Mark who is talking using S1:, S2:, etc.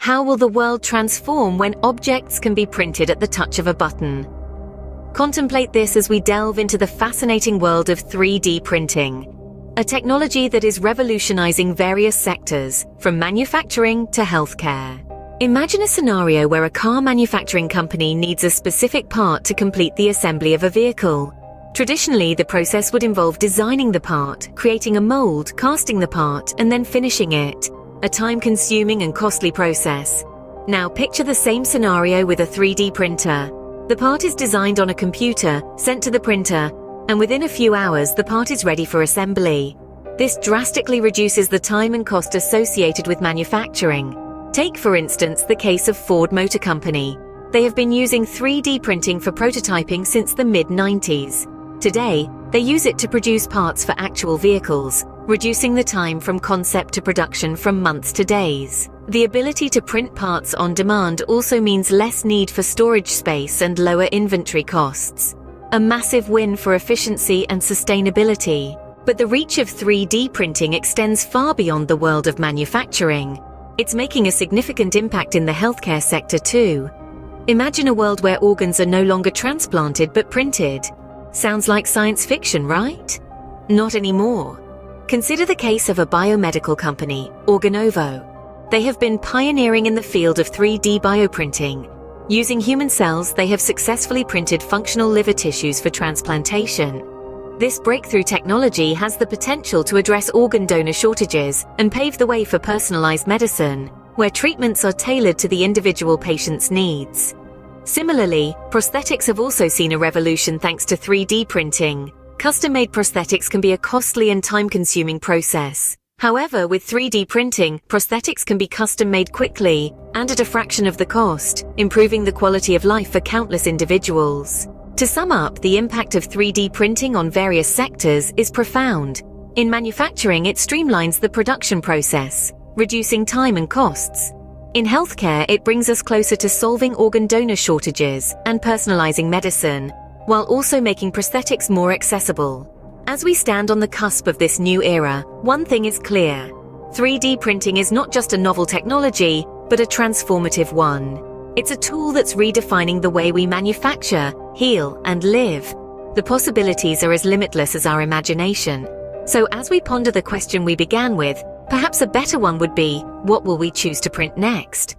S1: How will the world transform when objects can be printed at the touch of a button? Contemplate this as we delve into the fascinating world of 3D printing, a technology that is revolutionizing various sectors, from manufacturing to healthcare. Imagine a scenario where a car manufacturing company needs a specific part to complete the assembly of a vehicle. Traditionally, the process would involve designing the part, creating a mold, casting the part, and then finishing it, a time-consuming and costly process. Now picture the same scenario with a 3D printer. The part is designed on a computer, sent to the printer, and within a few hours the part is ready for assembly. This drastically reduces the time and cost associated with manufacturing. Take, for instance, the case of Ford Motor Company. They have been using 3D printing for prototyping since the mid-90s. Today, they use it to produce parts for actual vehicles, reducing the time from concept to production from months to days. The ability to print parts on demand also means less need for storage space and lower inventory costs. A massive win for efficiency and sustainability. But the reach of 3D printing extends far beyond the world of manufacturing. It's making a significant impact in the healthcare sector too. Imagine a world where organs are no longer transplanted but printed. Sounds like science fiction, right? Not anymore. Consider the case of a biomedical company, Organovo. They have been pioneering in the field of 3D bioprinting. Using human cells, they have successfully printed functional liver tissues for transplantation. This breakthrough technology has the potential to address organ donor shortages and pave the way for personalized medicine, where treatments are tailored to the individual patient's needs. Similarly, prosthetics have also seen a revolution thanks to 3D printing. Custom-made prosthetics can be a costly and time-consuming process. However, with 3D printing, prosthetics can be custom-made quickly and at a fraction of the cost, improving the quality of life for countless individuals. To sum up, the impact of 3D printing on various sectors is profound. In manufacturing, it streamlines the production process, reducing time and costs. In healthcare, it brings us closer to solving organ donor shortages and personalizing medicine, while also making prosthetics more accessible. As we stand on the cusp of this new era, one thing is clear. 3D printing is not just a novel technology, but a transformative one. It's a tool that's redefining the way we manufacture, heal, and live. The possibilities are as limitless as our imagination. So as we ponder the question we began with, perhaps a better one would be, what will we choose to print next?